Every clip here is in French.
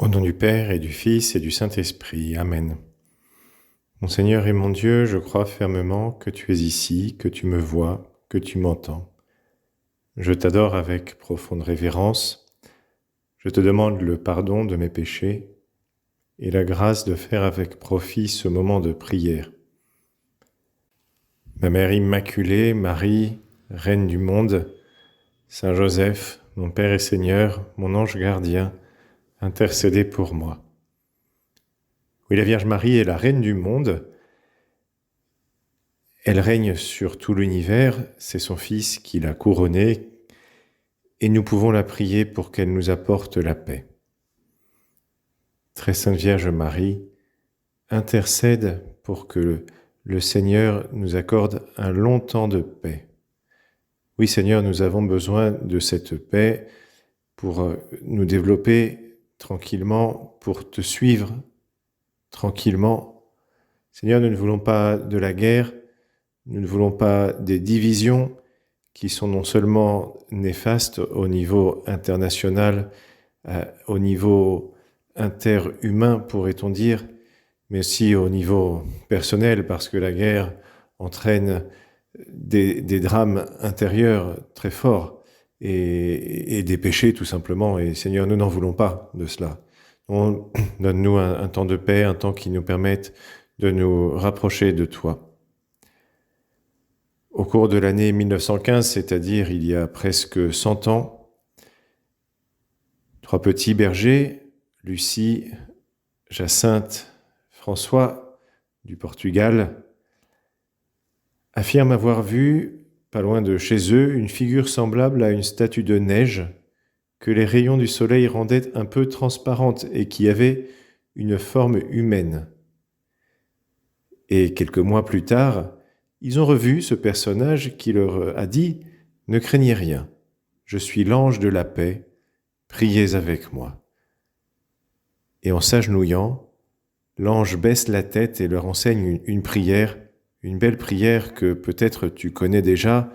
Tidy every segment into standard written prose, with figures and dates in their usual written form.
Au nom du Père et du Fils et du Saint-Esprit. Amen. Mon Seigneur et mon Dieu, je crois fermement que tu es ici, que tu me vois, que tu m'entends. Je t'adore avec profonde révérence. Je te demande le pardon de mes péchés et la grâce de faire avec profit ce moment de prière. Ma Mère Immaculée, Marie, Reine du monde, Saint Joseph, mon Père et Seigneur, mon ange gardien, intercédez pour moi. Oui, la Vierge Marie est la Reine du monde. Elle règne sur tout l'univers, c'est son Fils qui l'a couronnée, et nous pouvons la prier pour qu'elle nous apporte la paix. Très Sainte Vierge Marie, intercède pour que le Seigneur nous accorde un long temps de paix. Oui, Seigneur, nous avons besoin de cette paix pour nous développer tranquillement, pour te suivre tranquillement. Seigneur, nous ne voulons pas de la guerre, nous ne voulons pas des divisions qui sont non seulement néfastes au niveau international, au niveau interhumain, pourrait-on dire, mais aussi au niveau personnel, parce que la guerre entraîne des drames intérieurs très forts et des péchés tout simplement. Et Seigneur, nous n'en voulons pas de cela. Donne-nous un temps de paix, un temps qui nous permette de nous rapprocher de toi. Au cours de l'année 1915, c'est-à-dire il y a presque 100 ans, 3 petits bergers, Lucie, Jacinthe, François, du Portugal, affirment avoir vu, pas loin de chez eux, une figure semblable à une statue de neige que les rayons du soleil rendaient un peu transparente et qui avait une forme humaine. Et quelques mois plus tard, ils ont revu ce personnage qui leur a dit « Ne craignez rien, je suis l'ange de la paix, priez avec moi. » Et en s'agenouillant, l'ange baisse la tête et leur enseigne une prière, une belle prière que peut-être tu connais déjà,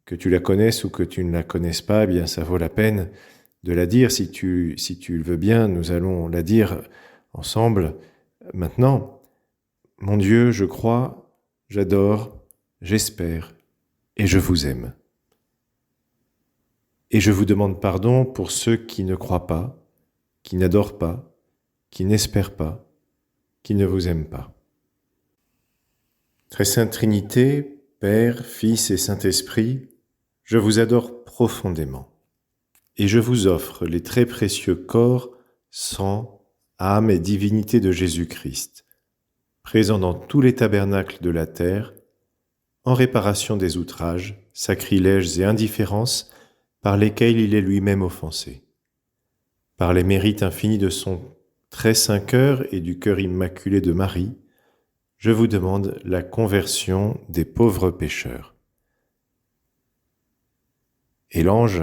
que tu la connaisses ou que tu ne la connaisses pas, eh bien ça vaut la peine de la dire. Si tu le veux bien, nous allons la dire ensemble maintenant. Mon Dieu, je crois, j'adore, j'espère et je vous aime. Et je vous demande pardon pour ceux qui ne croient pas, qui n'adorent pas, qui n'espèrent pas, qui ne vous aiment pas. Très Sainte Trinité, Père, Fils et Saint-Esprit, je vous adore profondément et je vous offre les très précieux corps, sang, âme et divinité de Jésus-Christ, présents dans tous les tabernacles de la terre, en réparation des outrages, sacrilèges et indifférences par lesquels il est lui-même offensé. Par les mérites infinis de son très saint cœur et du cœur immaculé de Marie, je vous demande la conversion des pauvres pécheurs. Et l'ange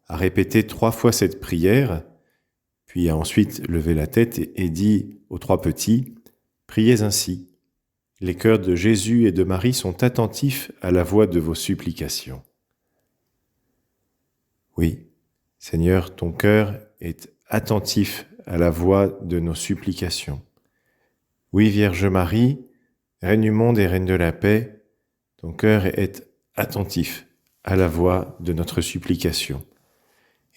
a répété 3 fois cette prière, puis a ensuite levé la tête et dit aux 3 petits, « Priez ainsi. Les cœurs de Jésus et de Marie sont attentifs à la voix de vos supplications. » Oui, Seigneur, ton cœur est attentif à la voix de nos supplications. Oui, Vierge Marie, Reine du monde et Reine de la paix, ton cœur est attentif à la voix de notre supplication.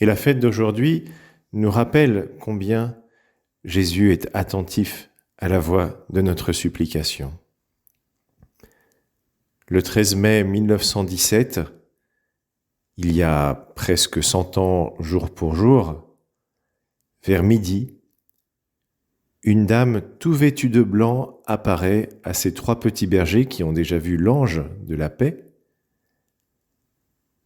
Et la fête d'aujourd'hui nous rappelle combien Jésus est attentif à la voix de notre supplication. Le 13 mai 1917, il y a presque 100 ans jour pour jour, vers midi, une dame tout vêtue de blanc apparaît à ces 3 petits bergers qui ont déjà vu l'ange de la paix,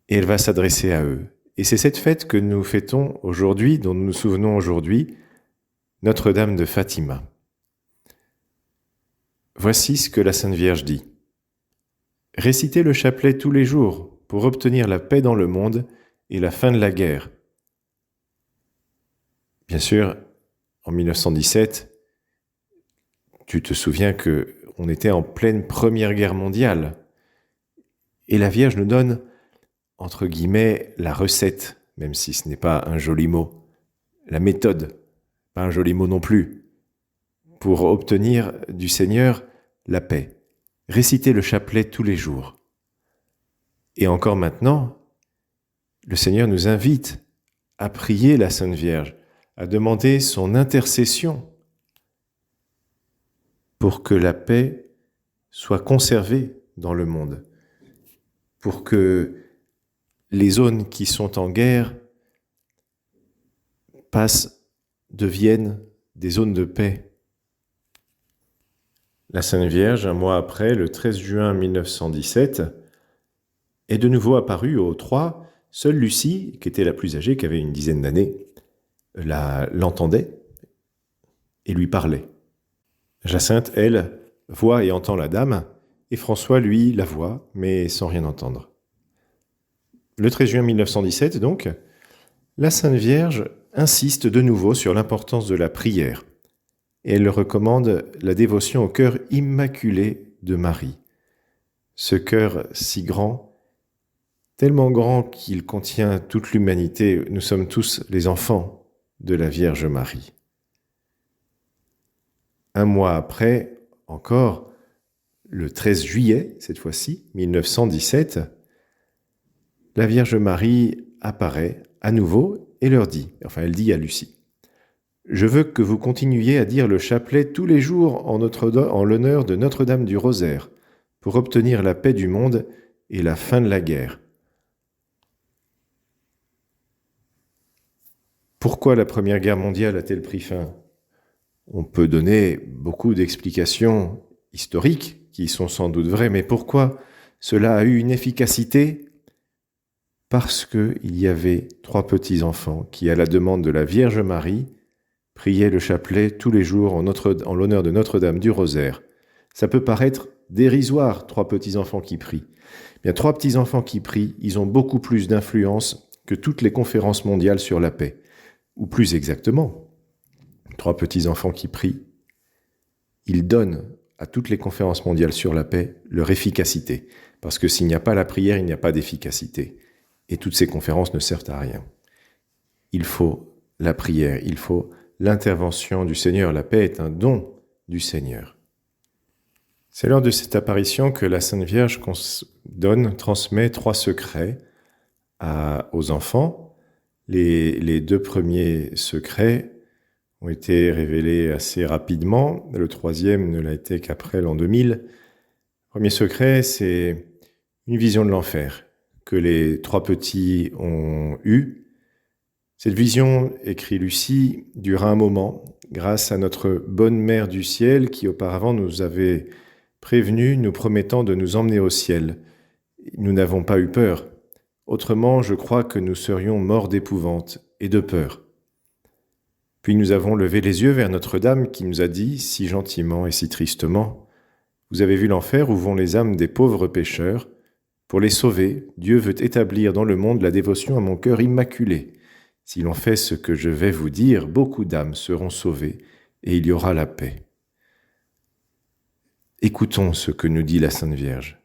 et elle va s'adresser à eux. Et c'est cette fête que nous fêtons aujourd'hui, dont nous nous souvenons aujourd'hui, Notre-Dame de Fatima. Voici ce que la Sainte Vierge dit. « Récitez le chapelet tous les jours pour obtenir la paix dans le monde et la fin de la guerre. » Bien sûr, en 1917, tu te souviens qu'on était en pleine Première Guerre mondiale. Et la Vierge nous donne, entre guillemets, la recette, même si ce n'est pas un joli mot, la méthode pas un joli mot non plus, pour obtenir du Seigneur la paix. Réciter le chapelet tous les jours. Et encore maintenant, le Seigneur nous invite à prier la Sainte Vierge, à demander son intercession pour que la paix soit conservée dans le monde, pour que les zones qui sont en guerre deviennent des zones de paix. La Sainte Vierge, un mois après, le 13 juin 1917, est de nouveau apparue aux Trois. Seule Lucie, qui était la plus âgée, qui avait une dizaine d'années, l'entendait et lui parlait. Jacinthe, elle, voit et entend la dame, et François, lui, la voit, mais sans rien entendre. Le 13 juin 1917, donc, la Sainte Vierge insiste de nouveau sur l'importance de la prière, et elle recommande la dévotion au cœur immaculé de Marie. Ce cœur si grand, tellement grand qu'il contient toute l'humanité, nous sommes tous les enfants de la Vierge Marie. Un mois après, encore, le 13 juillet, cette fois-ci, 1917, la Vierge Marie apparaît à nouveau et leur dit, elle dit à Lucie, « Je veux que vous continuiez à dire le chapelet tous les jours en l'honneur de Notre-Dame du Rosaire, pour obtenir la paix du monde et la fin de la guerre. » Pourquoi la Première Guerre mondiale a-t-elle pris fin ? On peut donner beaucoup d'explications historiques qui sont sans doute vraies, mais pourquoi cela a eu une efficacité ? Parce qu'il y avait 3 petits-enfants qui, à la demande de la Vierge Marie, priaient le chapelet tous les jours en l'honneur de Notre-Dame du Rosaire. Ça peut paraître dérisoire, 3 petits-enfants qui prient. Bien, 3 petits-enfants qui prient, ils ont beaucoup plus d'influence que toutes les conférences mondiales sur la paix. Ou plus exactement, 3 petits-enfants qui prient, ils donnent à toutes les conférences mondiales sur la paix leur efficacité. Parce que s'il n'y a pas la prière, il n'y a pas d'efficacité. Et toutes ces conférences ne servent à rien. Il faut la prière, il faut l'intervention du Seigneur. La paix est un don du Seigneur. C'est lors de cette apparition que la Sainte Vierge transmet 3 secrets aux enfants. Les 2 premiers secrets ont été révélés assez rapidement. Le 3e ne l'a été qu'après l'an 2000. Le premier secret, c'est une vision de l'enfer que les 3 petits ont eue. Cette vision, écrit Lucie, dura un moment grâce à notre bonne mère du ciel qui auparavant nous avait prévenus, nous promettant de nous emmener au ciel. Nous n'avons pas eu peur. Autrement, je crois que nous serions morts d'épouvante et de peur. Puis nous avons levé les yeux vers Notre-Dame qui nous a dit, si gentiment et si tristement, « Vous avez vu l'enfer où vont les âmes des pauvres pécheurs. Pour les sauver, Dieu veut établir dans le monde la dévotion à mon cœur immaculé. Si l'on fait ce que je vais vous dire, beaucoup d'âmes seront sauvées et il y aura la paix. » Écoutons ce que nous dit la Sainte Vierge.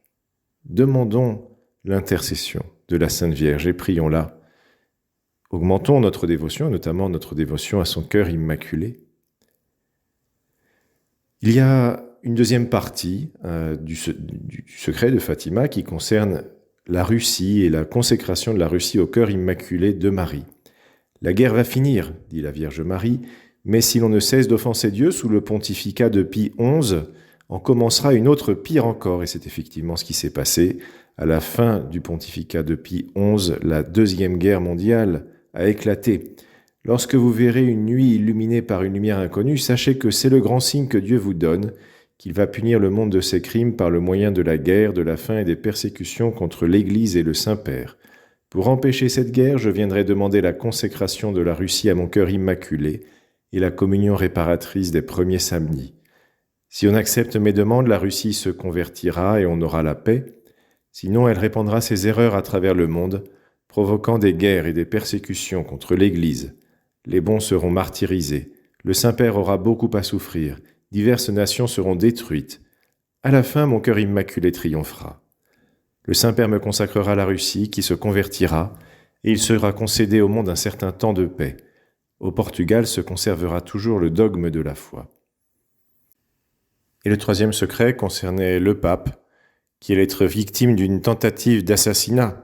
Demandons l'intercession de la Sainte Vierge et prions-la. Augmentons notre dévotion, notamment notre dévotion à son cœur immaculé. Il y a une deuxième partie du secret de Fatima qui concerne la Russie et la consécration de la Russie au cœur immaculé de Marie. La guerre va finir, dit la Vierge Marie, mais si l'on ne cesse d'offenser Dieu sous le pontificat de Pie XI, en commencera une autre pire encore, et c'est effectivement ce qui s'est passé. À la fin du pontificat de Pie XI, la Deuxième Guerre mondiale a éclaté. Lorsque vous verrez une nuit illuminée par une lumière inconnue, sachez que c'est le grand signe que Dieu vous donne, qu'il va punir le monde de ses crimes par le moyen de la guerre, de la faim et des persécutions contre l'Église et le Saint-Père. Pour empêcher cette guerre, je viendrai demander la consécration de la Russie à mon cœur immaculé et la communion réparatrice des premiers samedis. Si on accepte mes demandes, la Russie se convertira et on aura la paix. Sinon, elle répandra ses erreurs à travers le monde, provoquant des guerres et des persécutions contre l'Église. Les bons seront martyrisés, le Saint-Père aura beaucoup à souffrir, diverses nations seront détruites. À la fin, mon cœur immaculé triomphera. Le Saint-Père me consacrera la Russie qui se convertira, et il sera concédé au monde un certain temps de paix. au Portugal se conservera toujours le dogme de la foi. Et le troisième secret concernait le pape, qui allait être victime d'une tentative d'assassinat.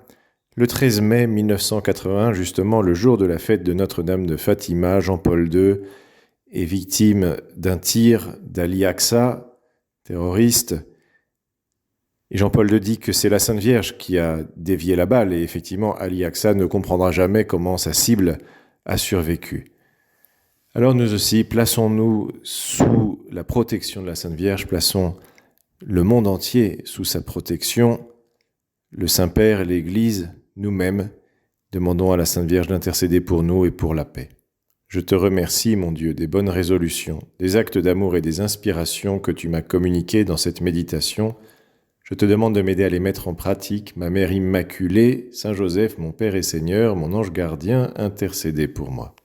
Le 13 mai 1981, justement le jour de la fête de Notre-Dame de Fatima, Jean-Paul II est victime d'un tir d'Ali Aqsa, terroriste. Et Jean-Paul II dit que c'est la Sainte Vierge qui a dévié la balle, et effectivement, Ali Aqsa ne comprendra jamais comment sa cible a survécu. Alors nous aussi, plaçons-nous sous la protection de la Sainte Vierge, plaçons le monde entier sous sa protection, le Saint-Père, l'Église, nous-mêmes, demandons à la Sainte Vierge d'intercéder pour nous et pour la paix. Je te remercie, mon Dieu, des bonnes résolutions, des actes d'amour et des inspirations que tu m'as communiqués dans cette méditation. Je te demande de m'aider à les mettre en pratique. Ma Mère Immaculée, Saint Joseph, mon Père et Seigneur, mon ange gardien, intercédez pour moi.